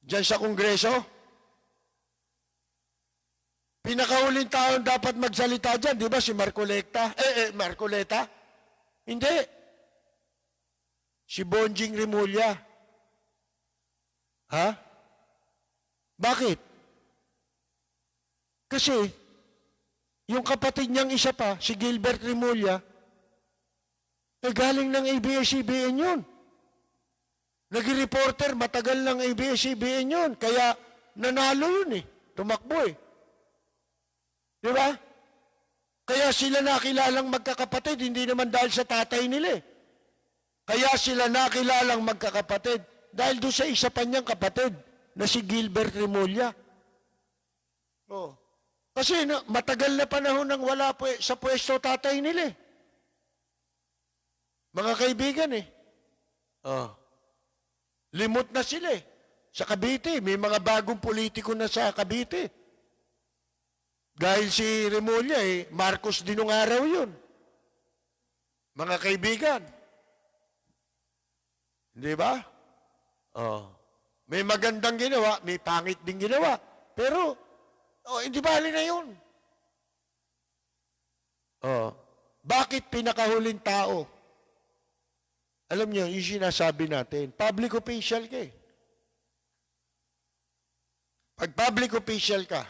Diyan sa Kongreso? Pinakahuling taon dapat magsalita dyan, di ba si Marcoleta? Marcoleta? Hindi. Si Bonjing Rimulya. Ha? Bakit? Kasi, yung kapatid niyang isa pa, si Gilbert Rimulya, galing ng ABS-CBN yun. Nag-reporter, matagal ng ABS-CBN yun. Kaya, nanalo yun eh. Tumakbo eh. Di ba? Kaya sila nakilalang magkakapatid, hindi naman dahil sa tatay nila eh. Kaya sila nakilalang magkakapatid dahil doon sa isa pa niyang kapatid na si Gilbert Rimulya. Oh. Kasi matagal na panahon nang wala sa pwesto tatay nila eh. Mga kaibigan eh. Oh. Limot na sila eh. Sa Cavite, may mga bagong politiko na sa Cavite. Dahil si Rimulya eh, Marcos din nung araw yun. Mga kaibigan. Di ba? Oh. May magandang ginawa, may pangit din ginawa. Pero, hindi bali na yun. Oh. Bakit pinakahuling tao? Alam niyo, yung sinasabi natin, public official ka eh. Pag public official ka,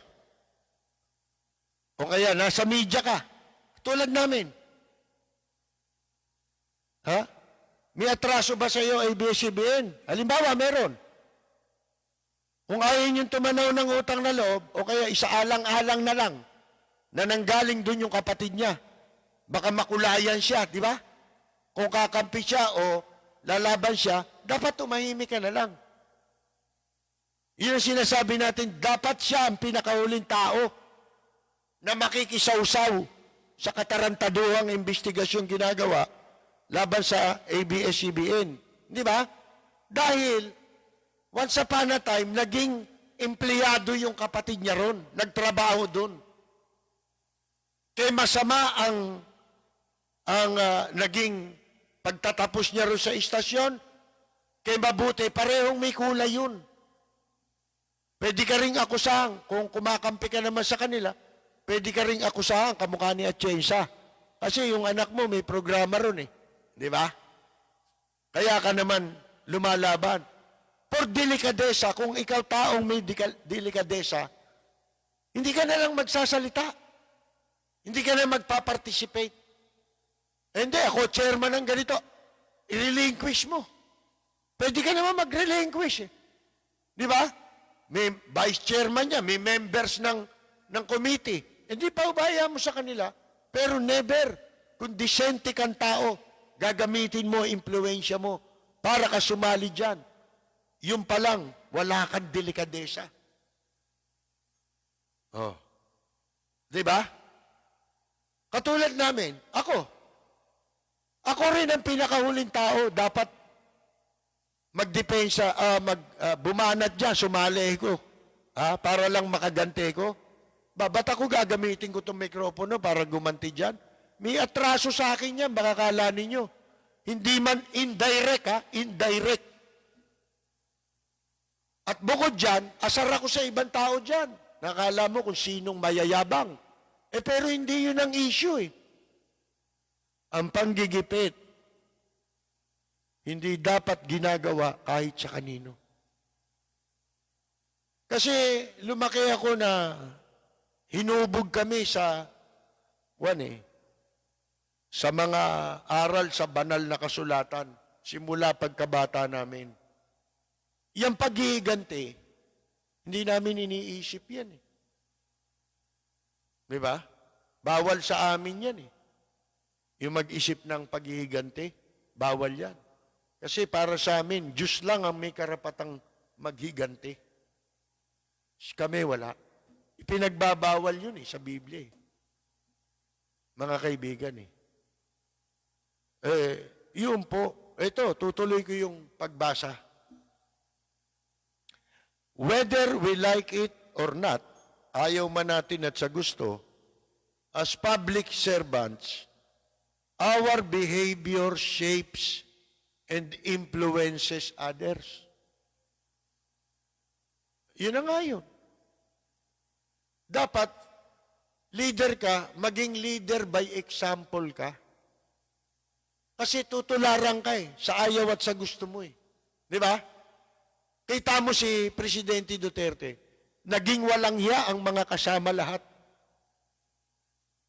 o kaya nasa media ka, tulad namin. Ha? May atraso ba sa iyo ABS-CBN? Halimbawa, meron. Kung ayaw niyong tumanaw ng utang na loob, o kaya isaalang-alang na lang, na nanggaling dun yung kapatid niya, baka makulayan siya, di ba? Kung kakampi siya o lalaban siya, dapat tumahimik ka na lang. Yun ang sinasabi natin, dapat siya ang pinakahuling tao na makikisawsaw sa katarantaduhang investigasyong ginagawa laban sa ABS-CBN. Di ba? Dahil, once upon a time, naging empleyado yung kapatid niya ron. Nagtrabaho doon. Kaya masama ang naging pagtatapos niya ron sa istasyon. Kaya mabuti, parehong may kulay yun. Pwede ka ring akusahan kung kumakampi ka naman sa kanila. Pwede ka ring akusahan, kamukha ni Atienza. Kasi yung anak mo may programa ron eh. Di ba? Kaya ka naman lumalaban. For delikadesa, kung ikaw taong may delikadesa, hindi ka na lang magsasalita. Hindi ka na magpa-participate. Hindi, ako chairman ng ganito. I-relinquish mo. Pwede ka naman mag-relinquish eh. Di ba? May vice chairman niya, may members ng committee. Hindi pa ubaya mo sa kanila, pero never, kung disente kang tao, gagamitin mo, impluensya mo, para ka sumali dyan. Yung pa lang, wala kang delikadesa. Oh. Di ba? Katulad namin, ako rin ang pinakahuling tao, dapat magdepensa, bumanat dyan, sumali ko, para lang makagante ko. Ba't ako gagamitin ko itong mikropono para gumanti dyan? May atraso sa akin yan, baka kala ninyo. Hindi man indirect, indirect. At bukod dyan, asar ako sa ibang tao dyan. Nakala mo kung sinong mayayabang. Pero hindi yun ang issue eh. Ang panggigipit, hindi dapat ginagawa kahit sa kanino. Kasi lumaki ako na hinubog kami sa mga aral sa banal na kasulatan simula pagkabata namin. Yung paghihiganti, hindi namin iniisip yan eh. Di ba? Bawal sa amin yan eh. Yung mag-isip ng paghihiganti, bawal yan. Kasi para sa amin, Diyos lang ang may karapatang maghiganti. Kami wala. Ipinagbabawal yun sa Biblia eh. Mga kaibigan eh. Yun po. Ito, tutuloy ko yung pagbasa. Whether we like it or not, ayaw man natin at sa gusto, as public servants, our behavior shapes and influences others. Yun na nga yun. Dapat, leader ka, maging leader by example ka. Kasi tutularan ka sa ayaw at sa gusto mo Di ba? Kita mo si Presidente Duterte, naging walang hiya ang mga kasama lahat.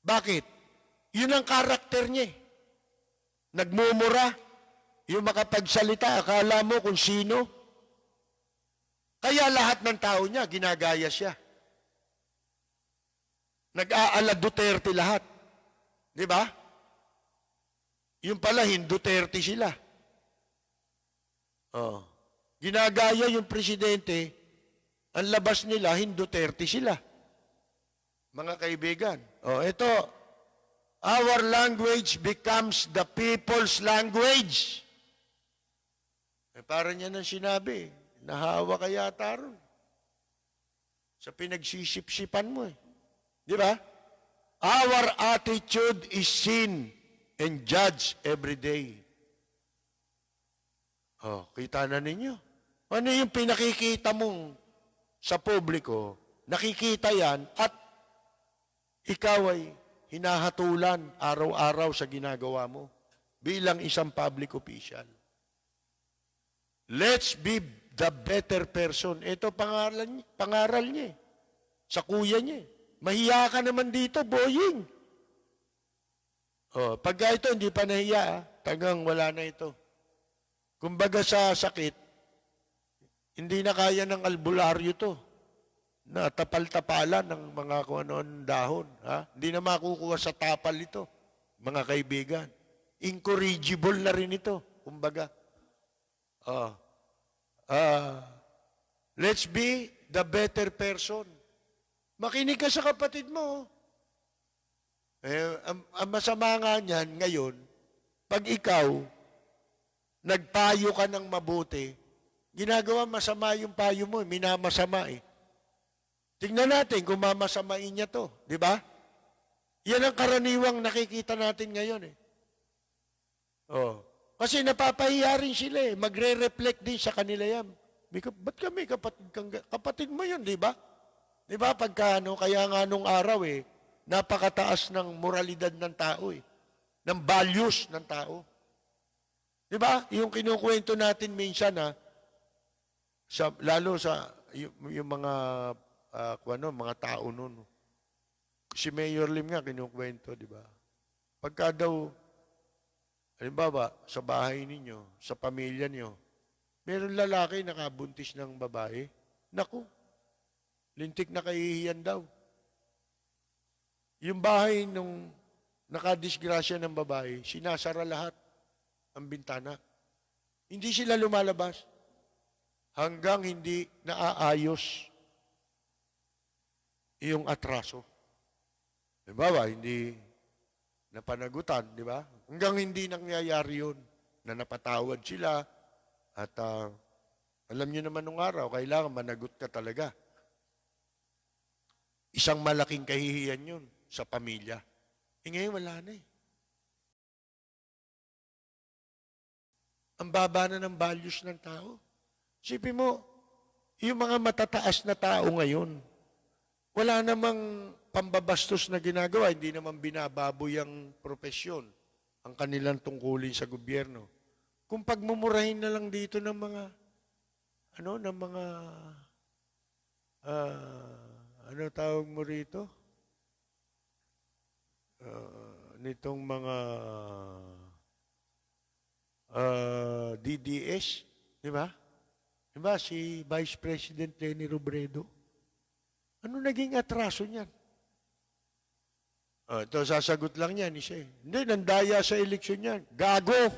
Bakit? Yun ang karakter niya Nagmumura, yung makapagsalita, akala mo kung sino. Kaya lahat ng tao niya, ginagaya siya. Nag-aala Duterte lahat. Di ba? Yung pala, Duterte sila. Oh. Ginagaya yung presidente, ang labas nila, Duterte sila. Mga kaibigan. Oh, ito, our language becomes the people's language. Parang yan ang sinabi. Nahawa ka yata ron. Sa pinagsisip-sipan mo Di ba? Our attitude is seen and judged every day. Oh, kita na ninyo. Ano yung pinakikita mong sa publiko, nakikita yan at ikaw ay hinahatulan araw-araw sa ginagawa mo bilang isang public official. Let's be the better person. Ito pangaral niya sa kuya niya. Mahiya ka naman dito, boying. Oh, pagka ito hindi pa nahiya, tagang wala na ito. Kumbaga sa sakit, hindi na kaya ng albularyo to. Na tapal-tapalan ng mga kung ano dahon. Hindi na makukuha sa tapal ito, mga kaibigan. Incorrigible na rin ito, kumbaga. Let's be the better person. Makinig ka sa kapatid mo. Ang masama nga niyan ngayon, pag ikaw, nagpayo ka ng mabuti, ginagawa masama yung payo mo, minamasama Tingnan natin kung mamasamain niya to, di ba? Yan ang karaniwang nakikita natin ngayon Kasi napapahiya rin sila magre-reflect din sa kanila yan. Ba't kami kapatid mo yun, di ba? Di ba pagka kaya nga nung araw napakataas ng moralidad ng tao ng values ng tao. Di ba? Yung kinukwento natin minsan lalo sa yung mga mga tao noon. Si Mayor Lim nga kinukwento, di ba? Pagka daw, halimbawa, sa bahay ninyo, sa pamilya niyo, meron lalaki nakabuntis ng babae, naku, lintik na kahihiyan daw. Yung bahay nung nakadisgrasya ng babae, sinasara lahat ang bintana. Hindi sila lumalabas hanggang hindi naaayos yung atraso. Halimbawa, hindi napanagutan, di ba? Hanggang hindi nangyayari yun, na napatawad sila at alam niyo naman nung araw, kailangan managot ka talaga. Isang malaking kahihiyan yun sa pamilya. Ngayon wala na Ang baba na ng values ng tao. Sipin mo, yung mga matataas na tao ngayon, wala namang pambabastos na ginagawa, hindi naman binababoy ang propesyon, ang kanilang tungkulin sa gobyerno. Kung pagmumurahin na lang dito ng mga, ano tawag mo rito? Nitong mga DDS, di ba? Di ba si Vice President Leni Robredo? Ano naging atraso niyan? Ito, sasagot lang yan isa Hindi, nandaya sa eleksyon yan. Gago!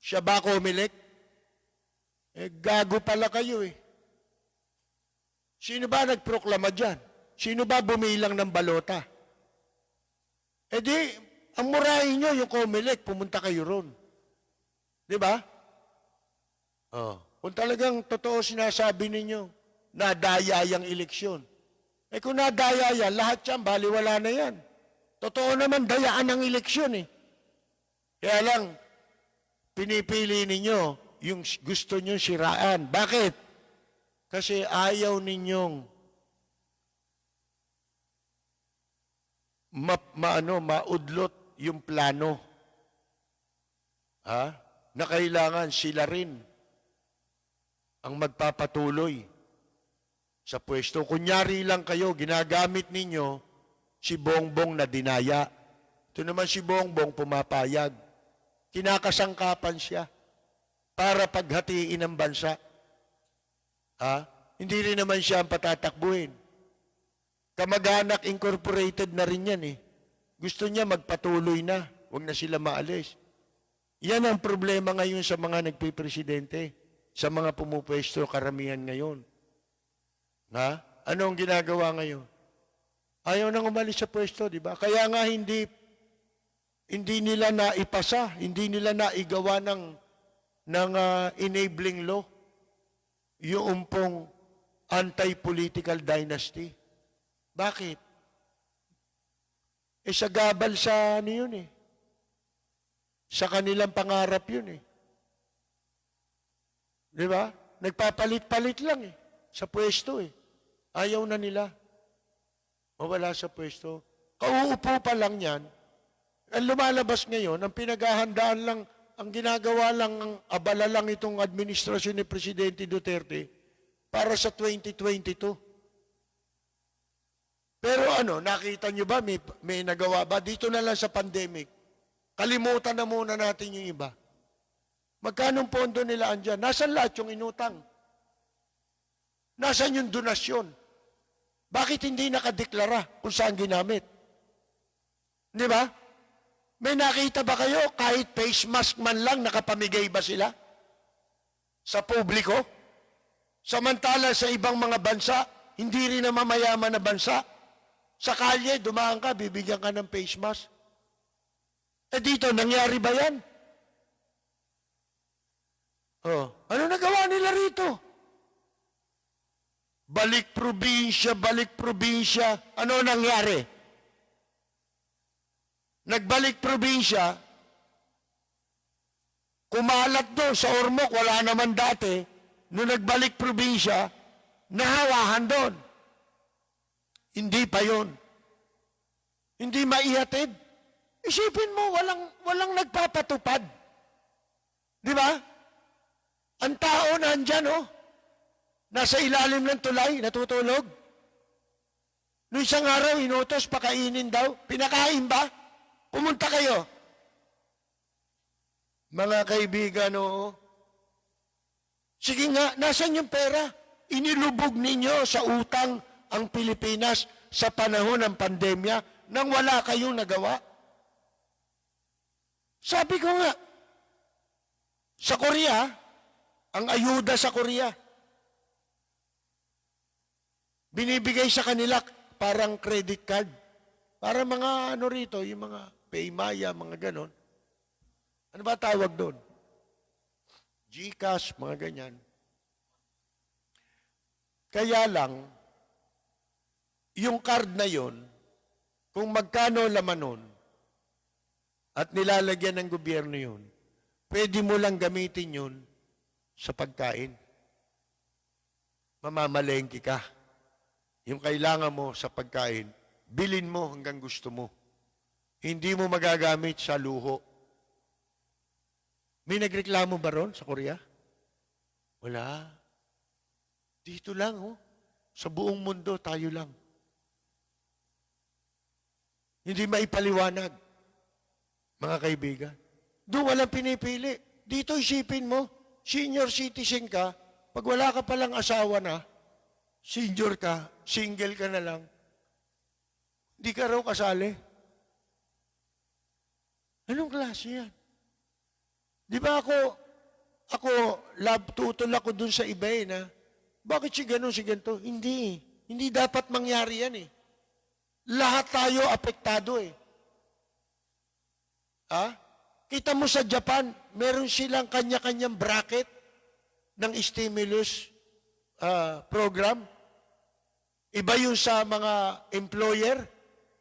Siya ba Comelec? Gago pala kayo Sino ba nagproklama dyan? Sino ba bumilang ng balota? Di, ang murahin nyo yung Comelec, pumunta kayo ron. Di ba? Kung talagang totoo sinasabi ninyo, nadaya yung eleksyon. Kung nadaya yan, lahat yan, baliwala na yan. Totoo naman, dayaan ang eleksyon Kaya lang, pinipili ninyo yung gusto nyo siraan. Bakit? Kasi ayaw ninyong maudlot yung plano. Na kailangan sila rin ang magpapatuloy sa pwesto. Kunyari lang kayo, ginagamit ninyo si Bongbong na dinaya. Ito naman si Bongbong pumapayag. Kinakasangkapan siya para paghatiin ang bansa. Hindi rin naman siya ang patatakbuhin. Kamag-anak incorporated na rin yan eh. Gusto niya magpatuloy na. Huwag na sila maalis. Yan ang problema ngayon sa mga nagpipresidente, sa mga pumupwesto karamihan ngayon. Ano ang ginagawa ngayon? Ayaw nang umalis sa pwesto, di ba? Kaya nga hindi nila naipasa, hindi nila naigawa ng enabling law, yung pong anti-political dynasty. Bakit? Sa gabal sa ano yun eh. Sa kanilang pangarap yun eh. Di ba? Nagpapalit-palit lang eh. Sa pwesto eh. Ayaw na nila. Mawala sa pwesto. Kauupo pa lang yan. Ang lumalabas ngayon, ang pinaghahandaan lang, ang ginagawa lang, ang abala lang itong administrasyon ni Presidente Duterte para sa 2022. Pero nakita nyo ba, may nagawa ba? Dito na lang sa pandemic. Kalimutan na muna natin yung iba. Magkano pondo nila andyan? Nasaan lahat yung inutang? Nasaan yung donasyon? Bakit hindi nakadeklara kung saan ginamit? Di ba? May nakita ba kayo kahit face mask man lang nakapamigay ba sila? Sa publiko? Samantala sa ibang mga bansa, hindi rin na mamayaman na bansa. Sa kalye, dumaan ka, bibigyan ka ng face mask. Dito, nangyari ba yan? Ano nagawa nila rito? Balik probinsya. Ano nangyari? Nagbalik probinsya, kumalat doon sa Ormoc, wala naman dati. Nung nagbalik probinsya, nahawahan doon. Hindi pa yun. Hindi maihatid. Isipin mo, walang nagpapatupad. Di ba? Ang tao nandyan, nasa ilalim ng tulay, natutulog. Noong isang araw, inutos, pakainin daw. Pinakain ba? Pumunta kayo. Mga kaibigan, sige nga, nasan yung pera? Inilubog ninyo sa utang ang Pilipinas sa panahon ng pandemya nang wala kayong nagawa. Sabi ko nga, sa Korea, ang ayuda sa Korea, binibigay sa kanila parang credit card. Para mga rito, yung mga Paymaya, mga ganon. Ano ba tawag doon? GCash, mga ganyan. Kaya lang, yung card na yon, kung magkano laman nun, at nilalagyan ng gobyerno yun, pwede mo lang gamitin yun sa pagkain. Mamamalengke ka. Yung kailangan mo sa pagkain, bilin mo hanggang gusto mo. Hindi mo magagamit sa luho. May nagreklamo ba ron sa Korea? Wala. Dito lang, sa buong mundo, tayo lang. Hindi maipaliwanag, mga kaibigan. Doon walang pinipili. Dito isipin mo, senior citizen ka, pag wala ka palang asawa na, senior ka, single ka na lang, hindi ka raw kasali. Anong klase yan? Di ba tutol ako dun sa iba na, bakit si ganun, si ganito? Hindi. Hindi dapat mangyari yan eh. Lahat tayo apektado eh. Kita mo sa Japan, meron silang kanya-kanyang bracket ng stimulus program. Iba yun sa mga employer,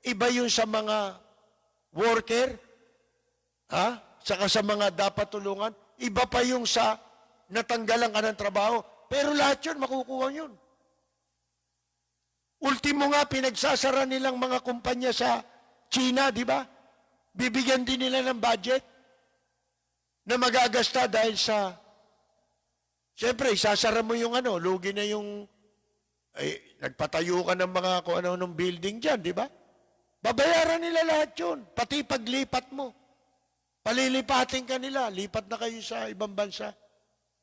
iba yun sa mga worker, saka sa mga dapat tulungan, iba pa yung sa natanggalan ka ng trabaho, Pero lahat yun, makukuha yun. Ultimo nga, pinagsasara nilang mga kumpanya sa China, di ba? Bibigyan din nila ng budget na magagasta dahil sa, siyempre, isasara mo yung ano, lugi na yung, nagpatayo ka ng mga kung ano-anong building dyan, di ba? Babayaran nila lahat yun, pati paglipat mo. Palilipatin ka nila, lipat na kayo sa ibang bansa.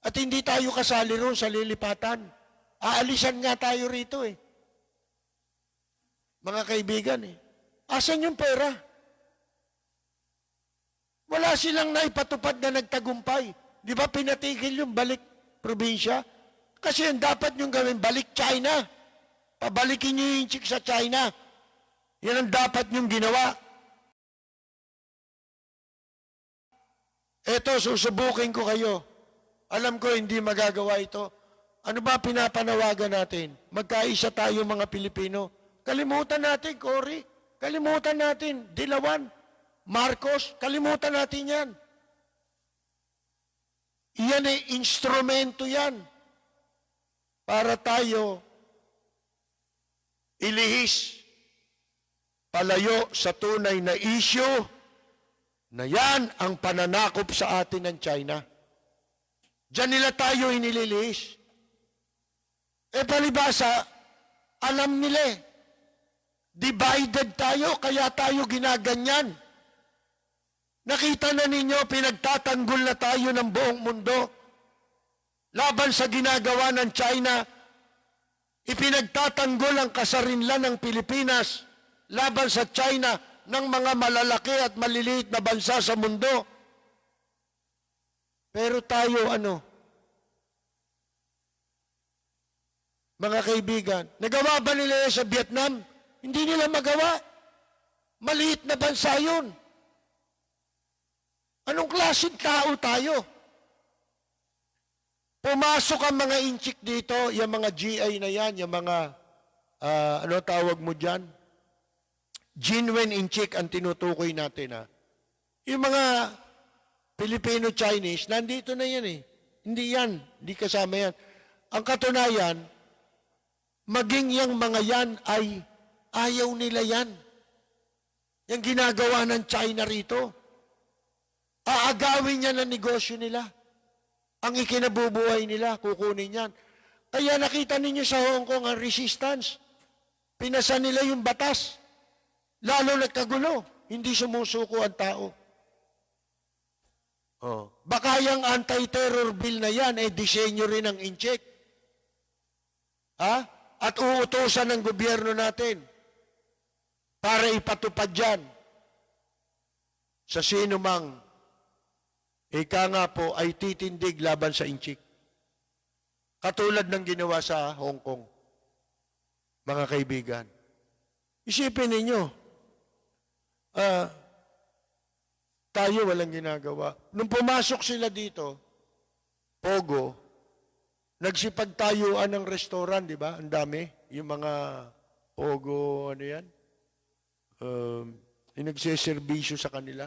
At hindi tayo kasali roon sa lilipatan. Aalisan nga tayo rito eh. Mga kaibigan eh. Asan yung pera? Wala silang naipatupad na nagtagumpay. Di ba pinatigil yung balik probinsya? Kasi yung dapat nyong gawin, balik China. Pabalikin nyo yung chick sa China. Yan ang dapat nyong ginawa. Eto, susubukin ko kayo. Alam ko hindi magagawa ito. Ano ba pinapanawagan natin? Magkaisa tayo mga Pilipino. Kalimutan natin, Cory. Kalimutan natin, Dilawan, Marcos. Kalimutan natin yan. Iyan ay instrumento yan para tayo ilihis palayo sa tunay na issue na yan ang pananakop sa atin ng China. Diyan nila tayo inililihis. Palibasa, alam nila eh. Divided tayo, kaya tayo ginaganyan. Nakita na ninyo, pinagtatanggol na tayo ng buong mundo. Laban sa ginagawa ng China, ipinagtatanggol ang kasarinlan ng Pilipinas laban sa China ng mga malalaki at maliliit na bansa sa mundo. Pero tayo mga kaibigan, nagawa ba nila sa Vietnam? Hindi nila magawa. Maliit na bansa yun. Anong klaseng tao tayo? Pumasok ang mga inchik dito, yung mga GI na yan, yung mga, ano tawag mo dyan? Genuine inchik ang tinutukoy natin, ha? Yung mga Filipino-Chinese, nandito na yan eh. Hindi yan, hindi kasama yan. Ang katunayan, maging yung mga yan ay ayaw nila yan. Yung ginagawa ng China rito. Aagawin niya ng negosyo nila. Ang ikinabubuhay nila, kukunin yan. Kaya nakita ninyo sa Hong Kong ang resistance. Pinasa nila yung batas. Lalo nagkagulo. Hindi sumusuko ang tao. Baka yung anti-terror bill na yan, disenyo rin ng incheck. At uutusan ng gobyerno natin para ipatupad yan sa sino mang ika nga po ay titindig laban sa inchik. Katulad ng ginawa sa Hong Kong, mga kaibigan. Isipin ninyo, tayo walang ginagawa. Nung pumasok sila dito, Pogo, nagsipagtayuan ng restaurant, di ba? Ang dami. Yung mga Pogo, ano yan? Yung nagsiservisyo sa kanila.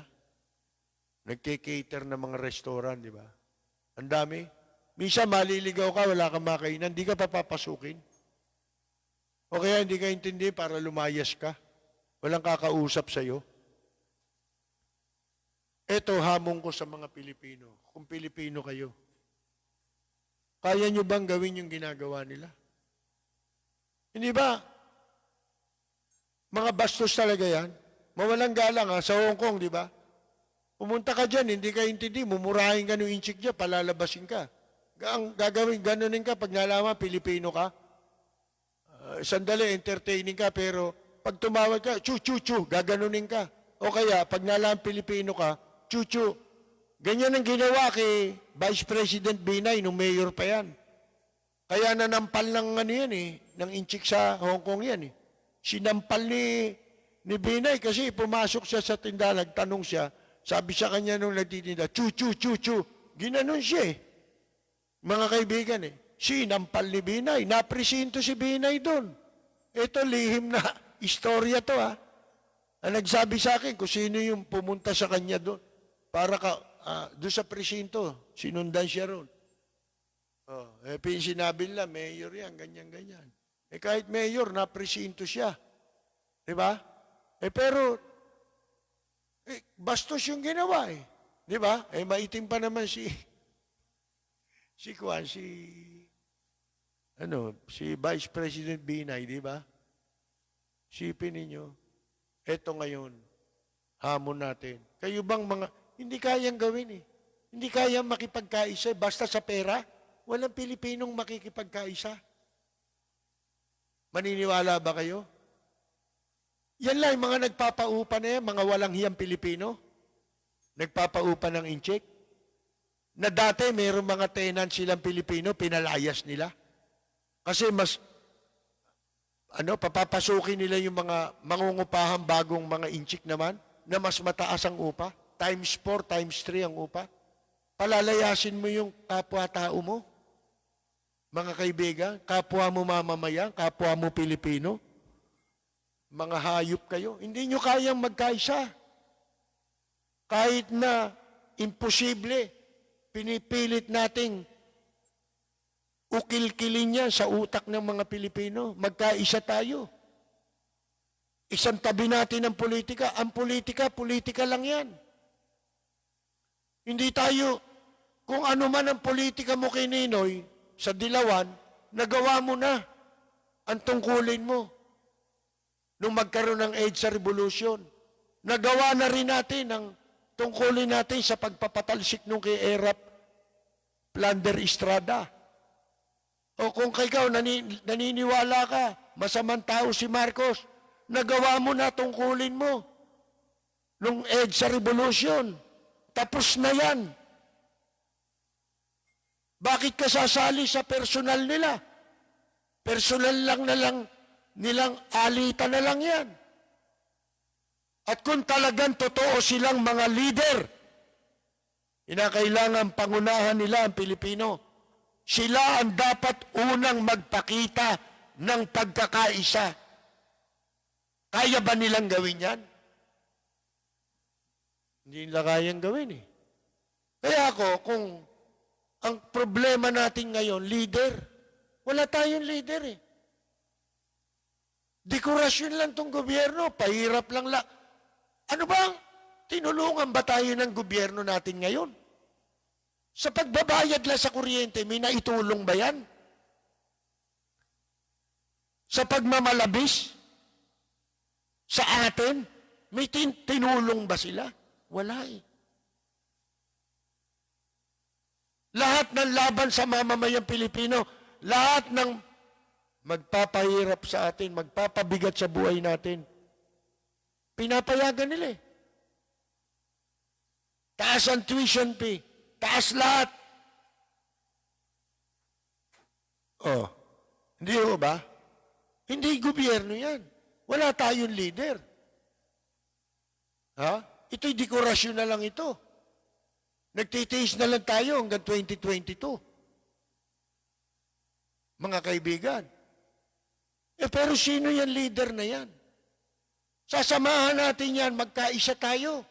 Nagke-cater ng mga restaurant, di ba? Ang dami. Minsan maliligaw ka, wala kang makainan, hindi ka papapasukin. O kaya hindi ka intindi para lumayas ka. Walang kakausap sa'yo. Ito, hamon ko sa mga Pilipino. Kung Pilipino kayo, kaya nyo bang gawin yung ginagawa nila? Hindi ba? Mga bastos talaga yan. Mawalang galang sa Hong Kong, di ba? Pumunta ka dyan, hindi ka intindi, mumurahin ka ng inchik dyan, palalabasin ka. Ang gagawin, ganunin ka pag nalaman, Pilipino ka. Sandali, entertaining ka, pero pag tumawag ka, chu-chu-chu, gaganunin ka. O kaya, pag nalaman Pilipino ka, chu-chu. Ganyan ang ginawa kay Vice President Binay nung mayor pa yan. Kaya nanampal ng yan ng inchik sa Hong Kong yan Sinampal ni Binay kasi pumasok siya sa tindahan, nagtanong siya, sabi sa kanya nung nagtitinda, chu-chu-chu-chu. Ginanon siya Mga kaibigan Sinampal ni Binay. Napresinto si Binay doon. Ito lihim na istorya to Ang nagsabi sa akin kung sino yung pumunta sa kanya doon. Para doon sa presinto, sinundan siya roon. Sinabi nila, mayor yan, ganyan-ganyan. Kahit mayor, napresinto siya. Di ba? Pero, bastos yung ginawa eh. Di ba? Maitim pa naman si Vice President Binay, di ba? Sipin ninyo, eto ngayon, hamon natin. Kayo bang hindi kayang gawin eh. Hindi kayang makipagkaisa basta sa pera. Walang Pilipinong makikipagkaisa. Maniniwala ba kayo? Yan lang, mga nagpapaupa na yan, mga walang hiyang Pilipino. Nagpapaupa ng incheck. Na dati, mayroong mga tenant silang Pilipino, pinalayas nila. Kasi papapasukin nila yung mga mangungupahang bagong mga incheck naman, na mas mataas ang upa. Times 4, times 3 ang upa. Palalayasin mo yung kapwa-tao mo. Mga kaibigan, kapwa mo mamamayan, kapwa mo Pilipino, mga hayop kayo, hindi nyo kayang magkaisa. Kahit na imposible, pinipilit nating ukil-kilin niya sa utak ng mga Pilipino. Magkaisa tayo. Isang tabi natin ang politika. Ang politika, politika lang yan. Hindi tayo, kung ano man ang politika mo kay Ninoy, sa Dilawan, nagawa mo na ang tungkulin mo. Nung magkaroon ng EDSA Revolution, nagawa na rin natin ang tungkulin natin sa pagpapatalsik nung kay Erap Plander Estrada. O kung ikaw naniniwala ka, masamang tao si Marcos, nagawa mo na tungkulin mo nung EDSA Revolution. Tapos na yan. Bakit ka sasali sa personal nila? Personal lang nilang alitan na lang yan. At kung talagang totoo silang mga leader, kinakailangan pangunahan nila ang Pilipino. Sila ang dapat unang magpakita ng pagkakaisa. Kaya ba nilang gawin yan? Hindi nila kayang gawin eh. Kaya kung ang problema natin ngayon, leader. Wala tayong leader eh. Dekorasyon lang tong gobyerno, pahirap lang. Ano bang tinulungan ba tayo ng gobyerno natin ngayon? Sa pagbabayad lang sa kuryente, may naitulong ba yan? Sa pagmamalabis? Sa atin? May tinulong ba sila? Wala eh. Lahat ng laban sa mamamayang Pilipino, lahat ng magpapahirap sa atin, magpapabigat sa buhay natin, pinapayagan nila eh. Taas ang tuition fee, taas lahat. Hindi ho ba? Hindi gobyerno yan. Wala tayong leader. Ito'y dekorasyon na lang ito. Nagtitiis na lang tayo hanggang 2022. Mga kaibigan. Pero sino yan leader na yan? Sasamahan natin yan, magkaisa tayo.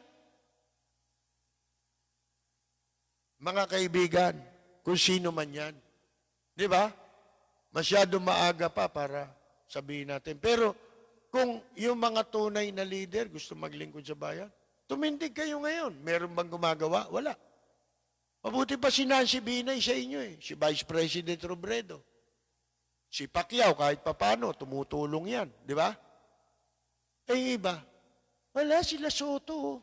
Mga kaibigan, kung sino man yan. Di ba? Masyado maaga pa para sabihin natin. Pero kung yung mga tunay na leader gusto maglingkod sa bayan, tumindig kayo ngayon. Meron bang gumagawa? Wala. Mabuti pa si Nancy Binay sa inyo eh. Si Vice President Robredo. Si Pacquiao kahit papano, tumutulong yan. Di ba? Iba. Wala sila Soto.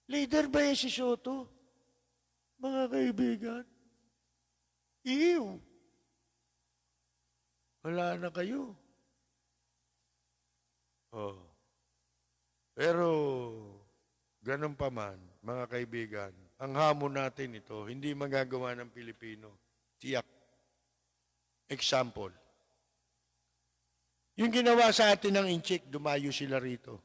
Leader ba yan si Soto? Mga kaibigan. Iyo. Wala na kayo. Pero, ganun pa man, mga kaibigan, ang hamon natin ito, hindi magagawa ng Pilipino. Tiyak. Example. Yung ginawa sa atin ng incheck, dumayo sila rito.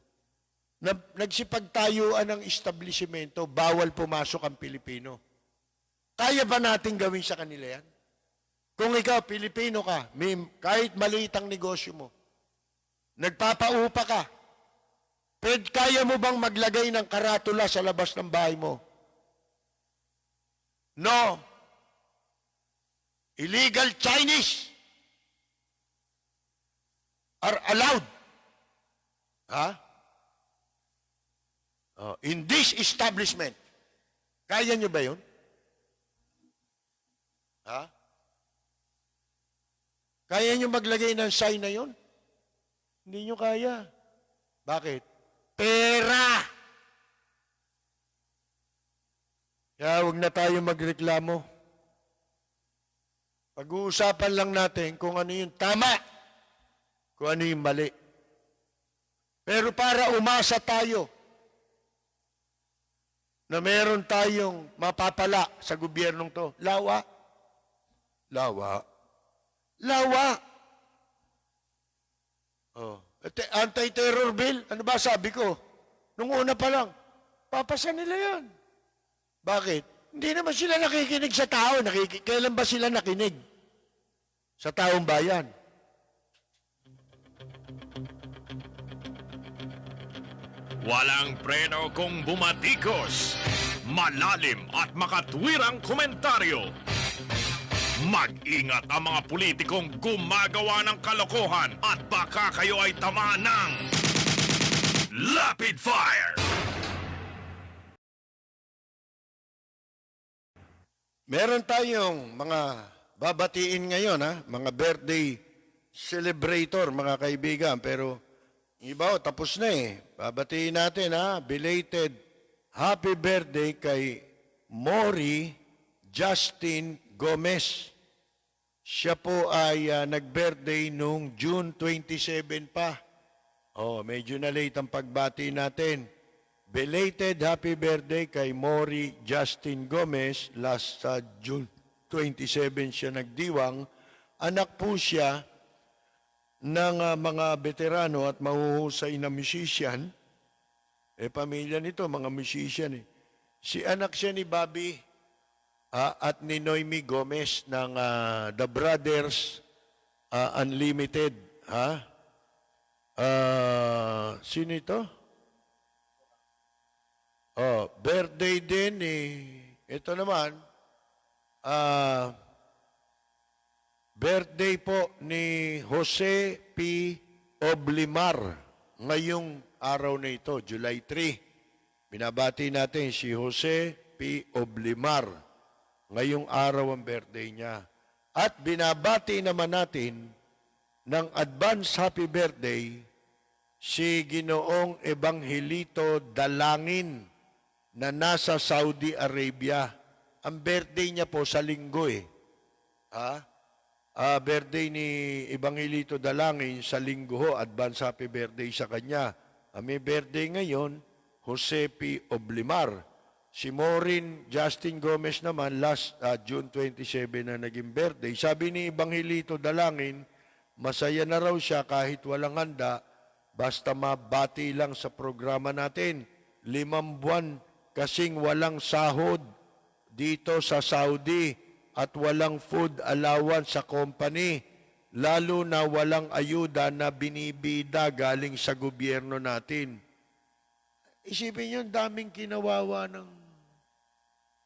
Nagsipagtayuan ng establishmento, bawal pumasok ang Pilipino. Kaya ba natin gawin sa kanila yan? Kung ikaw, Pilipino ka, kahit maliit ang negosyo mo, nagpapaupa ka, kaya mo bang maglagay ng karatula sa labas ng bahay mo? No. illegal Chinese are allowed in this establishment. Kaya nyo ba yun? Kaya nyo maglagay ng sign na yun? Hindi nyo kaya. Bakit? Pera! Kaya huwag na tayo magreklamo. Pag-uusapan lang natin kung ano yung tama, kung ano yung mali. Pero para umasa tayo na meron tayong mapapala sa gobyernong to, lawa. Lawa. Lawa. Anti-terror bill, ano ba sabi ko? Nung una pa lang, papasa nila yan. Bakit? Hindi naman sila nakikinig sa tao. Kailan ba sila nakinig? Sa taong bayan. Walang preno kung bumatikos. Malalim at makatwirang komentaryo. Mag-ingat ang mga politikong gumagawa ng kalokohan at baka kayo ay tamaan ng Rapid Fire! Meron tayong mga babatiin ngayon, mga birthday celebrator, mga kaibigan. Pero iba, tapos na eh. Babatiin natin, belated happy birthday kay Mori Justin Gomez. Siya po ay nag-birthday nung June 27 pa. Medyo na late ang pagbati natin. Belated happy birthday kay Mori Justin Gomez. Last June 27 siya nagdiwang. Anak po siya ng mga veterano at mahuhusay na musician. Pamilya nito, mga musician. Si anak siya ni Bobby at ni Noemi Gomez ng The Brothers Unlimited. Sino ito? Birthday din ito naman, birthday po ni Jose P. Oblimar ngayong araw na ito, July 3. Binabati natin si Jose P. Oblimar. Ngayong araw ang birthday niya. At binabati naman natin ng advance happy birthday si Ginoong Evangelito Dalangin na nasa Saudi Arabia. Ang birthday niya po sa linggo birthday ni Evangelito Dalangin sa linggo ho. Advance happy birthday sa kanya. May birthday ngayon, Jose P. Oblimar. Si Maureen Justin Gomez naman, last June 27 na naging birthday. Sabi ni Evangelito Dalangin, masaya na raw siya kahit walang handa, basta mabati lang sa programa natin. 5 buwan kasing walang sahod dito sa Saudi at walang food allowance sa company, lalo na walang ayuda na binibida galing sa gobyerno natin. Isipin niyo, daming kinawawa ng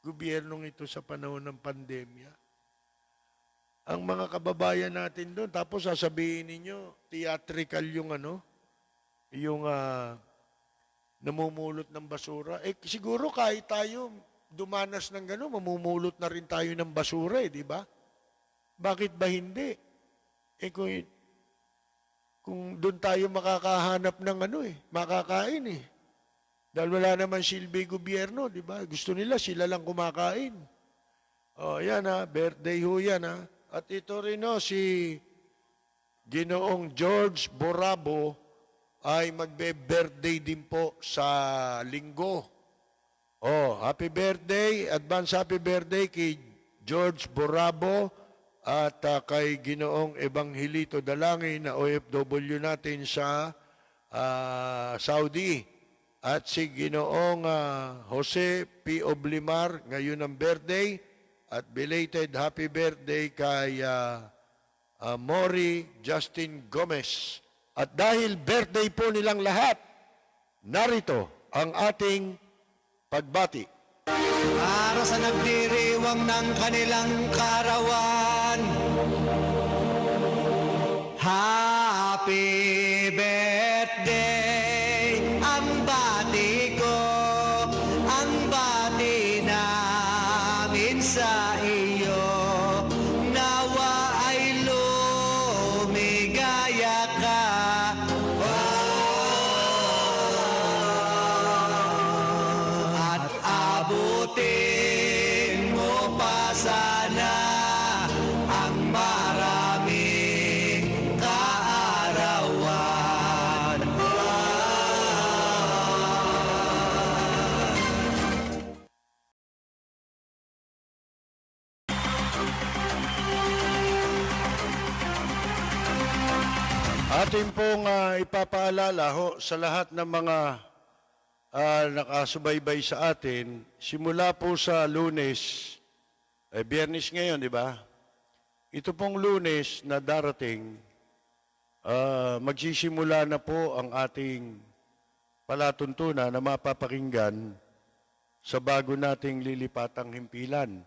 gobyernong ito sa panahon ng pandemya. Ang mga kababayan natin doon, tapos sasabihin ninyo, theatrical yung namumulot ng basura. Siguro kahit tayo dumanas ng gano'n, mamumulot na rin tayo ng basura, di ba? Bakit ba hindi? Kung doon tayo makakahanap ng makakain Dahil wala naman silbi gobyerno, di ba? Gusto nila, sila lang kumakain. Yan birthday ho yan At ito rin si Ginoong George Borabo ay magbe-birthday din po sa linggo. Happy birthday, advance happy birthday kay George Borabo at kay Ginoong Evangelito Dalangin na OFW natin sa Saudi. At si Ginoong Jose P. Oblimar, ngayon ang birthday. At belated happy birthday kay Mori Justin Gomez. At dahil birthday po nilang lahat, narito ang ating pagbati. Para sa nagdiriwang ng kanilang karawan, Happy birthday, ang bati ko, ang bati namin sa iyo. Nawa ay lumigaya ka. At abutin mo pa sana ang maraming kaarawan. Atin pong ipapaalala ho sa lahat ng mga nakasubaybay sa atin, simula po sa Lunes, Biyernes ngayon, di ba? Ito pong Lunes na darating, magsisimula na po ang ating palatuntunan na mapapakinggan sa bago nating lilipatang himpilan.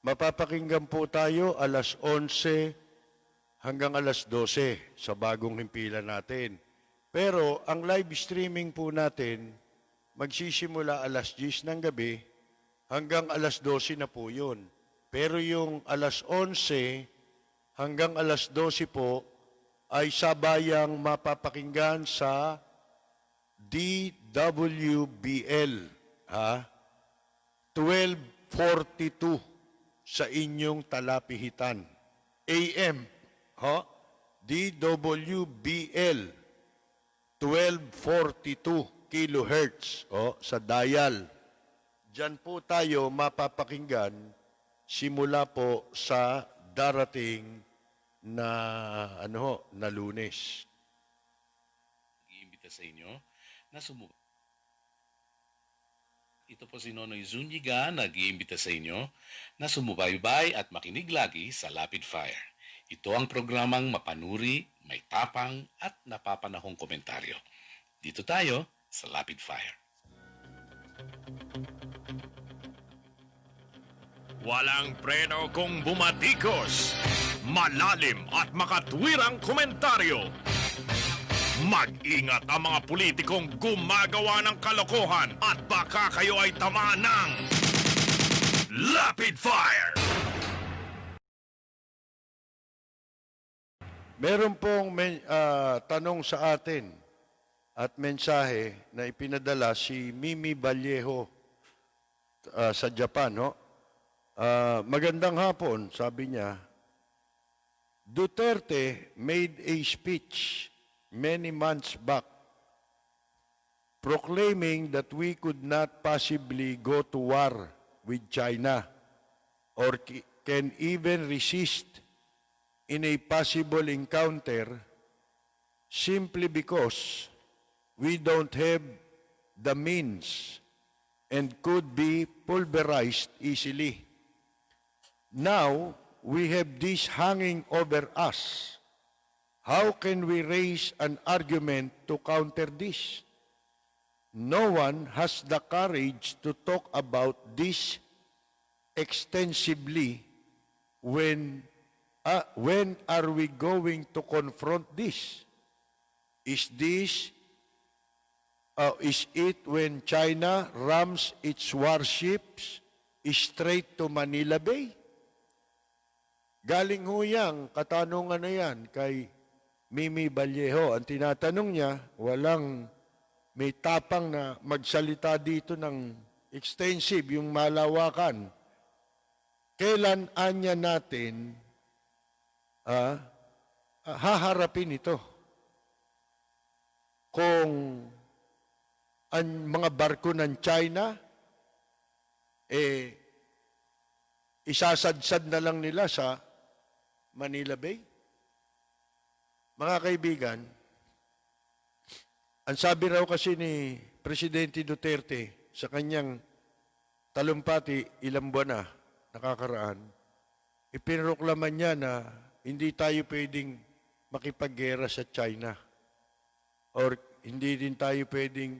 Mapapakinggan po tayo alas 11 hanggang alas 12 sa bagong himpilan natin. Pero ang live streaming po natin, magsisimula alas 10 ng gabi hanggang alas 12 na po yun. Pero yung alas 11 hanggang alas 12 po ay sabayang mapapakinggan sa DWBL, 1242 sa inyong talapihitan. AM, DWBL 1242 kilohertz sa dial. Diyan po tayo mapapakinggan simula po sa darating na na Lunes. Iimbita sa inyo na Ito po si Nonoy Zuniga, nag-iimbita sa inyo na sumubaybay at makinig lagi sa Lapid Fire. Ito ang programang mapanuri, may tapang at napapanahong komentaryo. Dito tayo sa Lapid Fire. Walang preno kung bumatikos. Malalim at makatwirang komentaryo. Mag-ingat ang mga politikong gumagawa ng kalokohan at baka kayo ay tamaan ng Lapid Fire! Meron pong tanong sa atin at mensahe na ipinadala si Mimi Vallejo sa Japan. Magandang hapon, sabi niya. Duterte made a speech many months back proclaiming that we could not possibly go to war with China or can even resist in a possible encounter simply because we don't have the means and could be pulverized easily. Now, we have this hanging over us. How can we raise an argument to counter this? No one has the courage to talk about this extensively. When are we going to confront this? Is it when China rams its warships straight to Manila Bay? Galing ho yang katanungan na yan kay Mimi Vallejo. Ang tinatanong niya, walang may tapang na magsalita dito ng extensive, yung malawakan. Kailan anya natin haharapin ito? Kung ang mga barko ng China, isasadsad na lang nila sa Manila Bay? Mga kaibigan, ang sabi raw kasi ni Presidente Duterte sa kanyang talumpati ilang buwan na nakakaraan, ipinroklaman niya na hindi tayo pwedeng makipaggera sa China or hindi din tayo pwedeng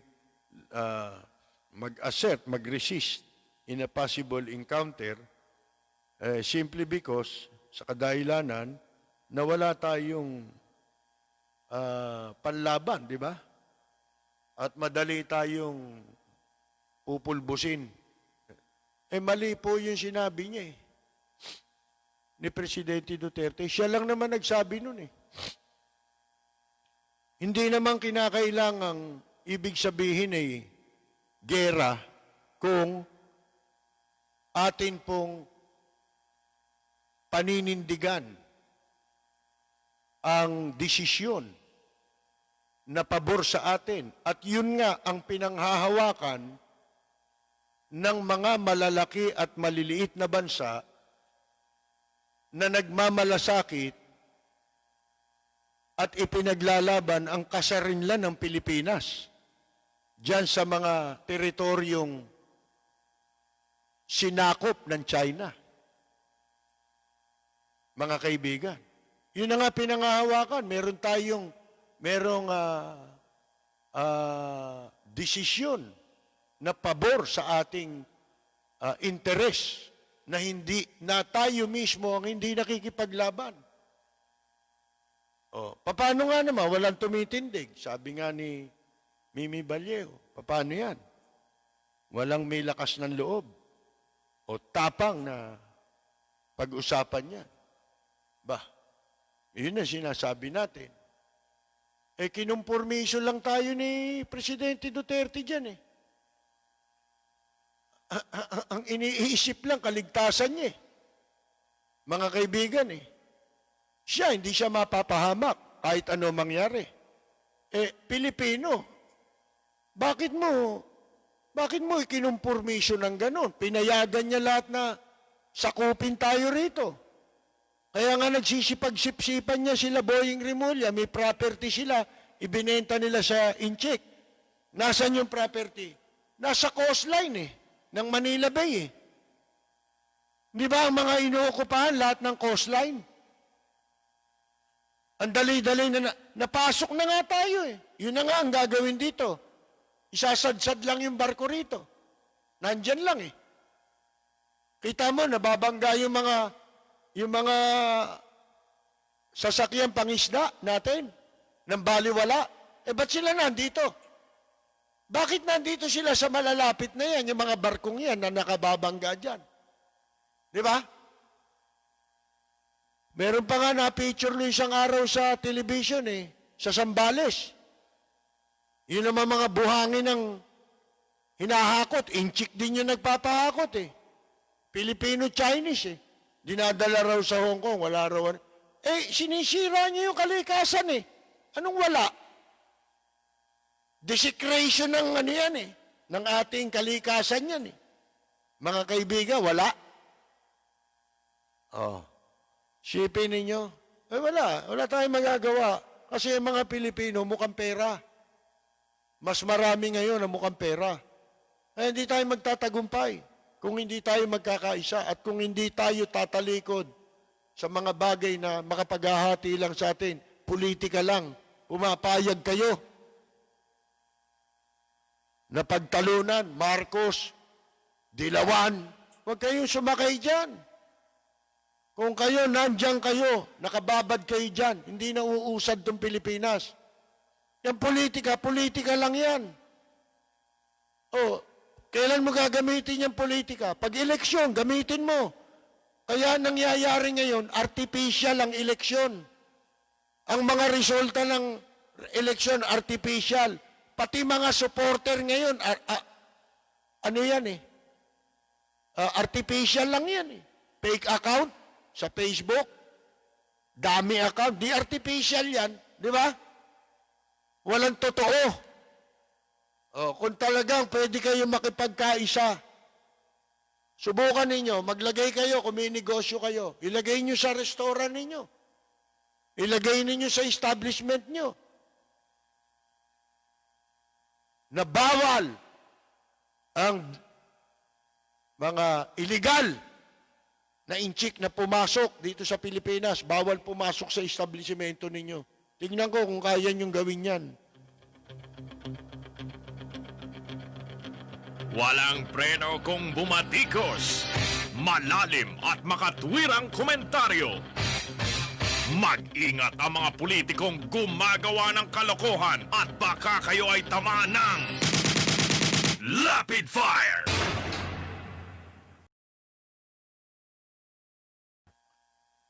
mag-assert, mag-resist in a possible encounter simply because sa kadahilanan na wala tayong panlaban, di ba? At madali tayong pupulbusin. Mali po yung sinabi niya ni Presidente Duterte. Siya lang naman nagsabi nun Hindi naman kinakailangang ibig sabihin gera kung atin pong paninindigan ang desisyon na pabor sa atin. At yun nga ang pinanghahawakan ng mga malalaki at maliliit na bansa na nagmamalasakit at ipinaglalaban ang kasarinlan ng Pilipinas diyan sa mga teritoryong sinakop ng China. Mga kaibigan, yun na nga pinanghahawakan. Merong desisyon na pabor sa ating interes na hindi na tayo mismo ang hindi nakikipaglaban. Paano nga naman? Walang tumitindig. Sabi nga ni Mimi Vallejo, paano yan? Walang may lakas ng loob o tapang na pag-usapan yan. Yun na sinasabi natin. Kinumpormiso lang tayo ni Presidente Duterte dyan Ang iniisip lang, kaligtasan niya Mga kaibigan Siya, hindi siya mapapahamak kahit ano mangyari. Pilipino, bakit mo ikinumpormiso ng ganon? Pinayagan niya lahat na sakupin tayo rito. Kaya nga nagsisipag-sipsipan niya sila Boying Rimulya, may property sila, ibinenta nila sa Inchik. Nasaan yung property? Nasa coastline ng Manila Bay Di ba ang mga inuokupahan lahat ng coastline? Ang dali-dali na napasok na nga tayo Yun na nga ang gagawin dito. Isasadsad lang yung barko rito. Nandyan lang Kita mo, nababangga yung mga sasakyan pangisda natin ng baliwala. Ba't sila nandito? Bakit nandito sila sa malalapit na yan, yung mga barkong yan na nakababangga dyan? Di ba? Meron pa nga na-picture no isang araw sa television sa Zambales. Yun naman mga buhangin ng hinahakot. Inchik din yung nagpapahakot Filipino-Chinese Dinadala raw sa Hong Kong, wala raw. Sinisira niyo yung kalikasan Anong wala? Desecration ng ng ating kalikasan yan Mga kaibigan, wala. Sipin ninyo, wala tayong magagawa. Kasi yung mga Pilipino mukhang pera. Mas marami ngayon ang mukhang pera. Hindi tayo magtatagumpay kung hindi tayo magkakaisa at kung hindi tayo tatalikod sa mga bagay na makapaghahati lang sa atin, politika lang, pumapayag kayo na pagtalunan, Marcos, Dilawan, huwag kayong sumakay dyan. Kung kayo, nandyan kayo, nakababad kayo dyan, hindi na uusad itong Pilipinas. Yan politika lang yan. Kailan mo gagamitin yung politika? Pag eleksyon, gamitin mo. Kaya nangyayari ngayon, artificial ang eleksyon. Ang mga resulta ng eleksyon, artificial. Pati mga supporter ngayon, artificial lang yan Fake account sa Facebook, dami account, di artificial yan, di ba? Walang totoo. Kung talagang pwede kayo makipagkaisa, subukan ninyo, maglagay kayo, kung may negosyo kayo, ilagay nyo sa restaurant ninyo, ilagay ninyo sa establishment nyo, na bawal ang mga illegal na inchik na pumasok dito sa Pilipinas, bawal pumasok sa establishmento ninyo. Tingnan ko kung kaya nyong gawin yan. Walang preno kung bumatikos. Malalim at makatwirang komentaryo. Mag-ingat ang mga politikong gumagawa ng kalokohan at baka kayo ay tamaan ng Lapid Fire!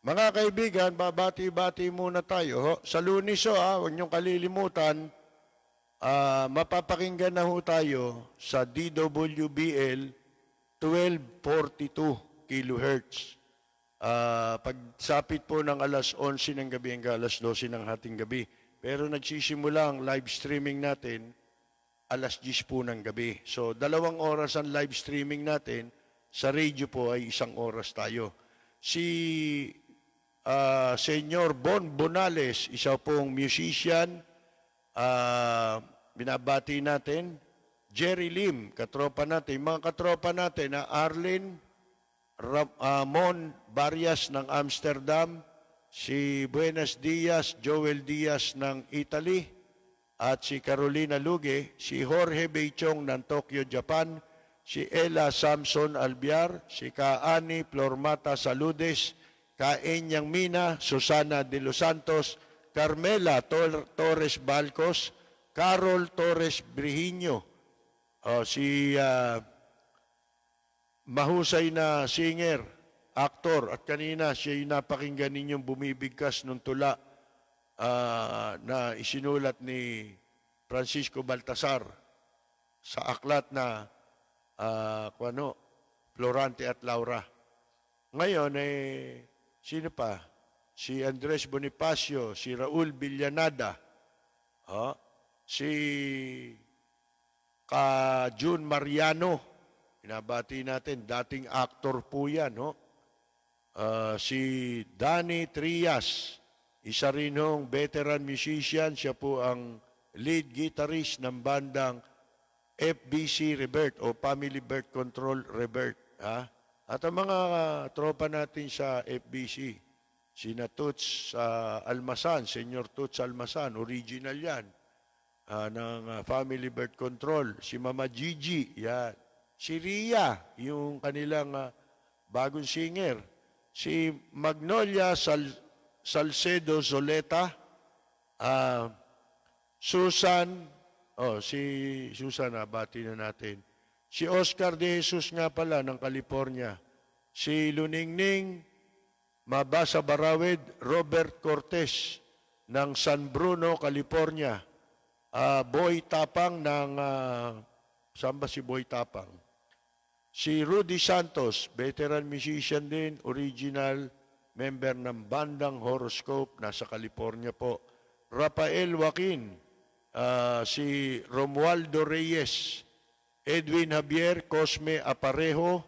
Mga kaibigan, babati-bati muna tayo. Ho. Sa Lunes, huwag niyong kalilimutan, mapapakinggan na ho tayo sa DWBL 1242 kHz. Pagsapit po ng alas 11 ng gabi hanggang alas 12 ng hating gabi. Pero nagsisimula ang live streaming natin alas 10 po ng gabi. So, 2 oras ang live streaming natin. Sa radio po ay 1 oras tayo. Si Senyor Bon Bonales, isa pong musician, binabati natin. Jerry Lim, katropa natin. Mga katropa natin na Arlene Mon Barrias ng Amsterdam, si Buenos Dias, Joel Diaz ng Italy, at si Carolina Luge, si Jorge Beichong ng Tokyo, Japan, si Ella Samson Albiar, si Kaani Flormata Saludes, Kaenyang Mina, Susana de los Santos, Carmela Torres Balcos, Carol Torres Brihiño, si mahusay na singer, aktor, at kanina siya yung napakinggan ninyong bumibigkas ng tula na isinulat ni Francisco Baltasar sa aklat na Florante at Laura. Ngayon, sino pa? Si Andres Bonifacio, si Raul Villanada, si June Mariano, binabati natin, dating actor po yan, si Danny Trias, isa rin hong veteran musician, siya po ang lead guitarist ng bandang FBC Revert o Family Birth Control Revert. At ang mga tropa natin sa FBC, sina Toots Almasan, Senyor Toots Almasan, original yan, ng Family Birth Control. Si Mama Gigi, yan. Si Ria, yung kanilang bagong singer. Si Magnolia Salcedo Zoleta, Susan, si Susan, bati na natin. Si Oscar de Jesus nga pala ng California. Si Luningning Mabasa Barawid, Robert Cortez ng San Bruno, California. Boy Tapang ng, saan ba si Boy Tapang? Si Rudy Santos, veteran musician din, original member ng bandang Horoscope, nasa California po. Rafael Joaquin, si Romualdo Reyes, Edwin Javier Cosme Aparejo,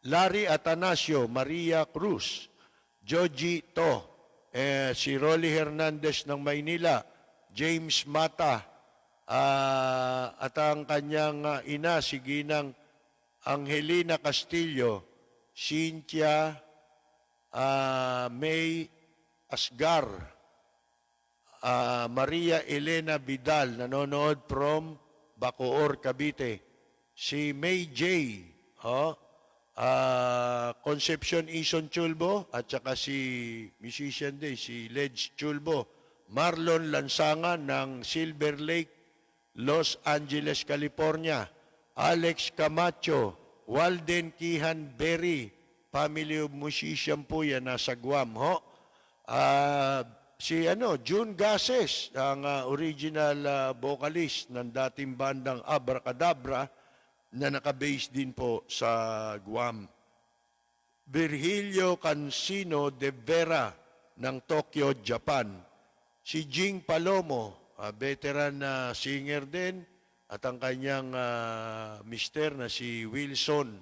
Larry Atanasio, Maria Cruz, Joji To, si Rolly Hernandez ng Maynila, James Mata, at ang kanyang ina, si Ginang Angelina Castillo, Cynthia May Asgar, Maria Elena Vidal, nanonood from Bacoor, Cavite, si May J, Concepcion Ison Chulbo, at saka si musician din, si Ledge Chulbo, Marlon Lansangan ng Silver Lake, Los Angeles, California, Alex Camacho, Walden Kihan Berry, family of musician po yan, nasa Guam, si June Gases, ang original vocalist ng dating bandang Abracadabra, na nakabase din po sa Guam. Virgilio Cancino de Vera ng Tokyo, Japan. Si Jing Palomo, veteran na singer din, at ang kanyang mister na si Wilson,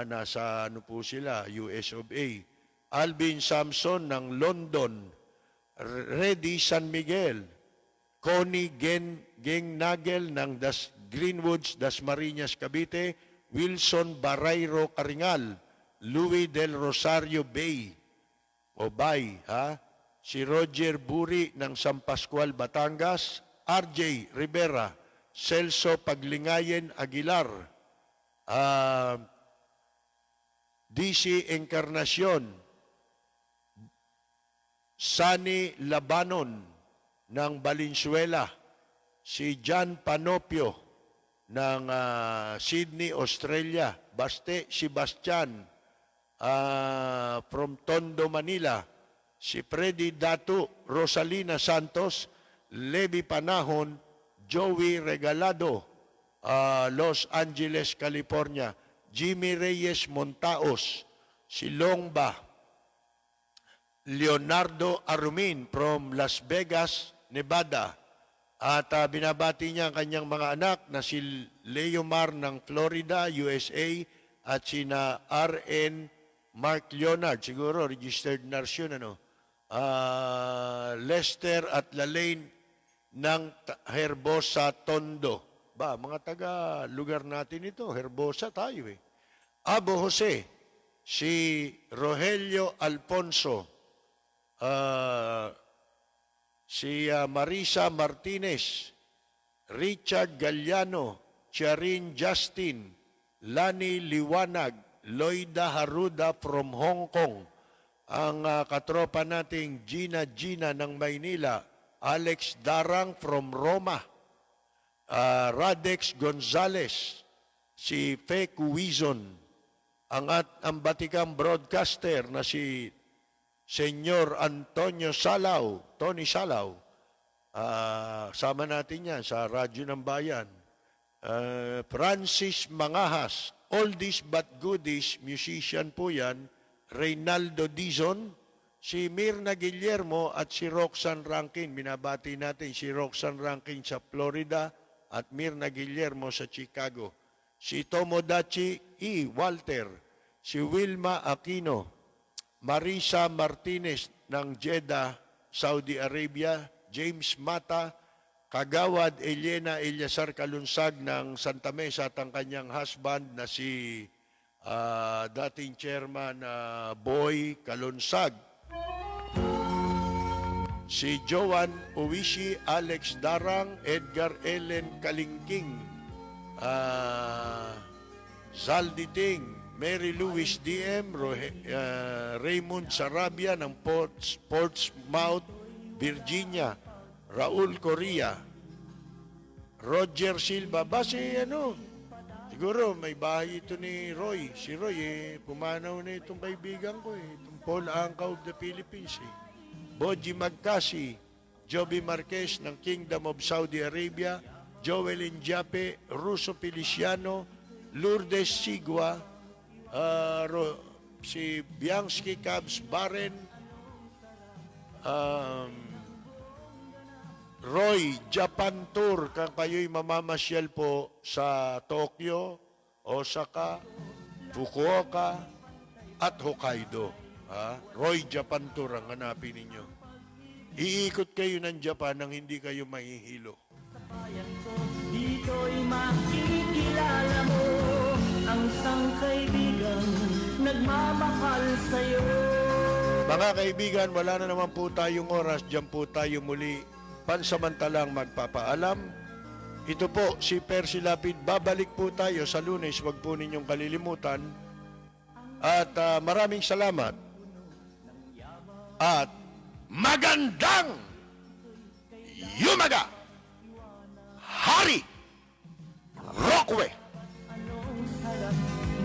nasa po sila, US of A. Alvin Samson ng London, Reddy San Miguel, Connie Gengnagel ng Greenwoods, Dasmariñas, Cavite, Wilson Barayro Caringal, Louis del Rosario Bay, si Roger Buri ng San Pascual, Batangas, RJ Rivera, Celso Paglingayen Aguilar, DC Encarnacion, Sunny Labanon ng Valenzuela, si John Panopio ng Sydney, Australia, Baste Sebastian from Tondo, Manila, si Freddy Datu, Rosalina Santos, Levi Panahon, Joey Regalado, Los Angeles, California, Jimmy Reyes Montaos, si Longba, Leonardo Arumin from Las Vegas, Nevada. At binabati niya ang kanyang mga anak na si Leomar ng Florida, USA, at sina R.N. Mark Leonard, siguro registered nurse yun, ano? Lester at Lalaine ng Herbosa, Tondo. Ba, mga taga lugar natin ito, Herbosa tayo eh. Abo Jose, si Rogelio Alfonso, si Marisa Martinez, Richard Galliano, Charin Justin, Lani Liwanag, Loida Haruda from Hong Kong, ang katropa nating Gina ng Maynila, Alex Darang from Roma, Radex Gonzales, si Fe Cuizon, ang batikang broadcaster na si Senyor Antonio Salao, Tony Salao, sama natin yan sa Radyo ng Bayan. Francis Mangahas, oldies but goodies, musician po yan. Reynaldo Dizon, si Mirna Guillermo at si Roxanne Rankin. Binabati natin si Roxanne Rankin sa Florida at Mirna Guillermo sa Chicago. Si Tomodachi E. Walter, si Wilma Aquino, Marisa Martinez ng Jeddah, Saudi Arabia, James Mata, Kagawad Elena Eliasar Kalunsag ng Santa Mesa at ang kanyang husband na si dating chairman Boy Kalunsag. Si Joan Uwishi, Alex Darang, Edgar Ellen Kalingking, Zalditing, Mary Louise DM, Raymond Sarabia ng Portsmouth, Virginia, Raul Correa, Roger Silva. Siguro may bahay ito ni Roy. Si Roy, pumanaw na itong kaibigan ko, itong Paul Anka of the Philippines. Boji Magkasi, Joby Marquez ng Kingdom of Saudi Arabia, Joel Injape, Russo Feliciano, Lourdes Sigua, si Bianski Cabs Baren, Roy, Japan Tour, kung kayo'y mamamasyal po sa Tokyo, Osaka, Fukuoka, at Hokkaido. Roy, Japan Tour ang hanapin ninyo. Iikot kayo ng Japan nang hindi kayo mahihilo. Dito'y makikilala mo ang isang kaibigang nagmamahal sa'yo. Mga kaibigan, wala na naman po tayong oras. Diyan po tayo muli pansamantalang magpapaalam. Ito po si Percy Lapid. Babalik po tayo sa Lunes. Huwag po ninyong kalilimutan. At maraming salamat. At magandang yumaga! Hari Rockwe!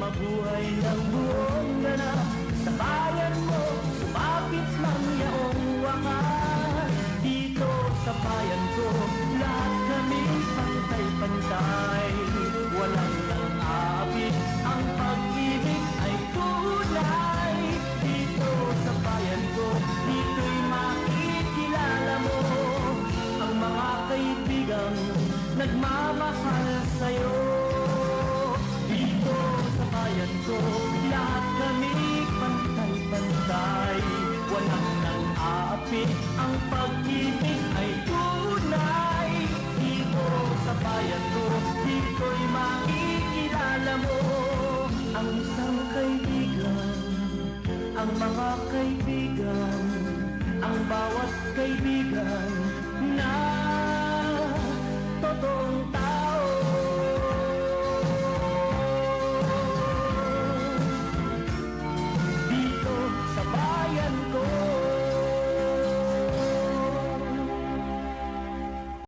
Mabuhay ng buong ganap sa bayan mo, sumapit ng yaong wakas. Dito sa bayan ko, lahat kami pantay-pantay. Walang nang-aabit, ang pag-ibig ay tunay. Dito sa bayan ko, dito'y makikilala mo ang mga kaibigang nagmamahal sa'yo. Dito sa bayan ko, lahat kami pantay-pantay. Walang nang-aapit, ang pag-ibig ay tunay. Dito sa bayan ko, dito'y makikilala mo ang isang kaibigan, ang mga kaibigan, ang bawat kaibigan